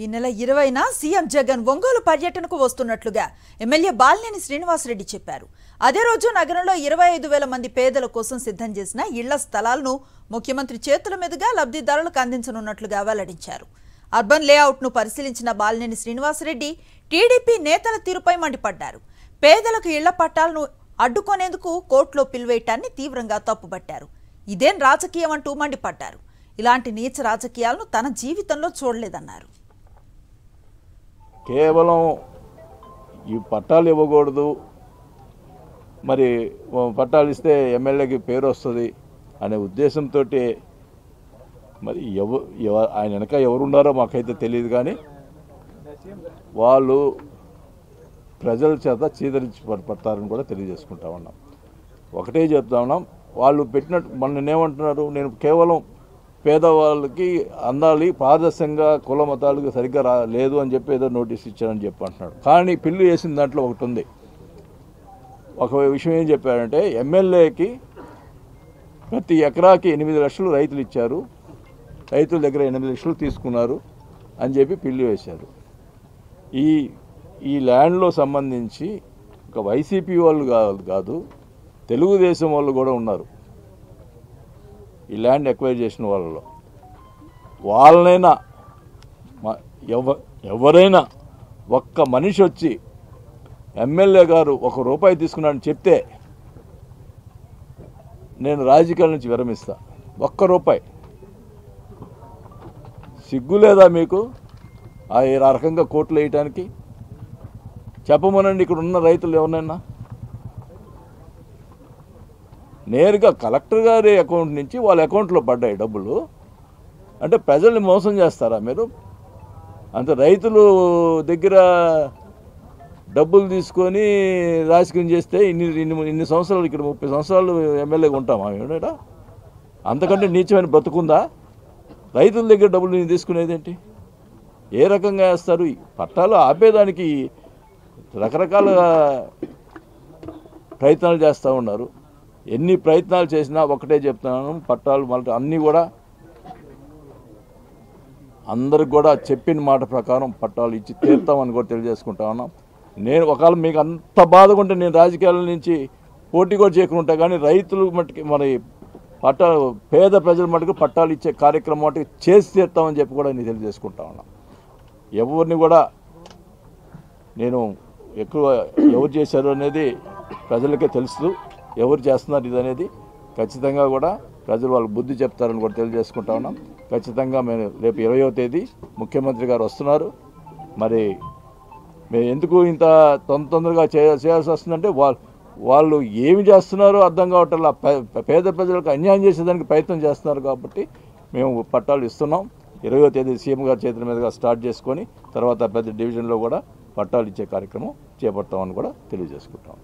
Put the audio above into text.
ఈ నెల 20న సీఎం జగన్ ఒంగోలు పర్యటనకు వస్తున్నట్లుగా ఎమ్మెల్యే బాలినేని శ్రీనివాసరెడ్డి చెప్పారు. అదే రోజు నగరంలో 25,000 మంది పేదల కోసం సిద్ధం చేసిన ఇళ్ల స్థలాలను ముఖ్యమంత్రి చేతుల మీదుగా లబ్ధిదారులకు అందించనున్నట్లుగా వెల్లడించారు. అర్బన్ లేఅవుట్ను పరిశీలించిన బాలినేని శ్రీనివాసరెడ్డి టీడీపీ నేతల తీరుపై మండిపడ్డారు. పేదలకు ఇళ్ల పట్టాలను అడ్డుకునేందుకు కోర్టులో పిలువేయటాన్ని తీవ్రంగా తప్పుపట్టారు. ఇదేం రాజకీయం అంటూ మండిపడ్డారు. ఇలాంటి నీచ రాజకీయాలను తన జీవితంలో చూడలేదన్నారు. కేవలం ఈ పట్టాలు ఇవ్వకూడదు, మరి పట్టాలు ఇస్తే ఎమ్మెల్యేకి పేరు వస్తుంది అనే ఉద్దేశంతో మరి ఆయన వెనక ఎవరున్నారో మాకైతే తెలియదు. కానీ వాళ్ళు ప్రజల చేత చీదరించి పడతారని కూడా తెలియజేసుకుంటా ఉన్నాం. ఒకటే చెప్తా ఉన్నాం, వాళ్ళు పెట్టినట్టు మన ఏమంటున్నారు, నేను కేవలం పేదవాళ్ళకి అందాలి, పారదర్శకంగా కుల మతాలకు సరిగ్గా లేదు అని చెప్పి ఏదో నోటీస్ ఇచ్చారని చెప్పి అంటున్నాడు. కానీ పిల్లు వేసిన దాంట్లో ఒకటి ఉంది. ఒక విషయం ఏం చెప్పారంటే, ఎమ్మెల్యేకి ప్రతి ఎకరాకి 8 లక్షలు రైతులు ఇచ్చారు, రైతుల దగ్గర 8 లక్షలు తీసుకున్నారు అని చెప్పి పిల్లు వేశారు. ఈ ల్యాండ్లో సంబంధించి ఒక వైసీపీ వాళ్ళు కాదు, తెలుగుదేశం వాళ్ళు కూడా ఉన్నారు ఈ ల్యాండ్ ఎక్వైర్ చేసిన వాళ్ళలో. వాళ్ళనైనా ఎవరైనా ఒక్క మనిషి వచ్చి ఎమ్మెల్యే గారు ₹1 తీసుకున్నాడని చెప్తే నేను రాజకీయాల నుంచి విరమిస్తా. ₹1 సిగ్గు లేదా మీకు ఆ రకంగా కోట్లు వేయటానికి? చెప్పమనండి ఇక్కడ ఉన్న రైతులు ఎవరినైనా. నేరుగా కలెక్టర్ గారి అకౌంట్ నుంచి వాళ్ళ అకౌంట్లో పడ్డాయి డబ్బులు. అంటే ప్రజల్ని మోసం చేస్తారా మీరు? అంత రైతులు దగ్గర డబ్బులు తీసుకొని రాజకీయం చేస్తే ఇన్ని సంవత్సరాలు, ఇక్కడ 30 సంవత్సరాలు ఎమ్మెల్యేగా ఉంటామా ఏమిటా? అంతకంటే నీచమైన బ్రతుకుందా? రైతుల దగ్గర డబ్బులు తీసుకునేదేంటి? ఏ రకంగా వేస్తారు? పట్టాలు ఆపేదానికి రకరకాల ప్రయత్నాలు చేస్తూ ఉన్నారు. ఎన్ని ప్రయత్నాలు చేసినా ఒకటే చెప్తున్నాను, పట్టాలు మళ్ళీ అన్నీ కూడా అందరికి కూడా చెప్పిన మాట ప్రకారం పట్టాలు ఇచ్చి తీర్తామని కూడా తెలియజేసుకుంటా ఉన్నాం. నేను ఒకవేళ మీకు అంత బాధగా ఉంటే నేను రాజకీయాల నుంచి పోటీ కూడా చేయకుండా, కానీ రైతులు మట్టుకి మరి పట్టాలు, పేద ప్రజల మటుకు పట్టాలు ఇచ్చే కార్యక్రమం మటుకు చేసి తీర్తామని చెప్పి కూడా నేను తెలియజేసుకుంటా ఉన్నాం. ఎవరిని కూడా నేను ఎక్కువ ఎవరు చేశారు అనేది ప్రజలకే తెలుసు, ఎవరు చేస్తున్నారు ఇది అనేది. ఖచ్చితంగా కూడా ప్రజలు వాళ్ళకి బుద్ధి చెప్తారని కూడా తెలియజేసుకుంటా ఉన్నాం. ఖచ్చితంగా మేము రేపు 20వ తేదీ ముఖ్యమంత్రి గారు వస్తున్నారు. మరి మేము ఎందుకు ఇంత తొందరగా చేయాల్సి వస్తుందంటే వాళ్ళు ఏమి చేస్తున్నారో అర్థం కావట్లా. పేద ప్రజలకు అన్యాయం చేసేదానికి ప్రయత్నం చేస్తున్నారు కాబట్టి మేము పట్టాలు ఇస్తున్నాం. 20వ తేదీ సీఎం గారి చేతుల మీదుగా స్టార్ట్ చేసుకొని తర్వాత పెద్ద డివిజన్లో కూడా పట్టాలు ఇచ్చే కార్యక్రమం చేపడతామని కూడా తెలియజేసుకుంటాం.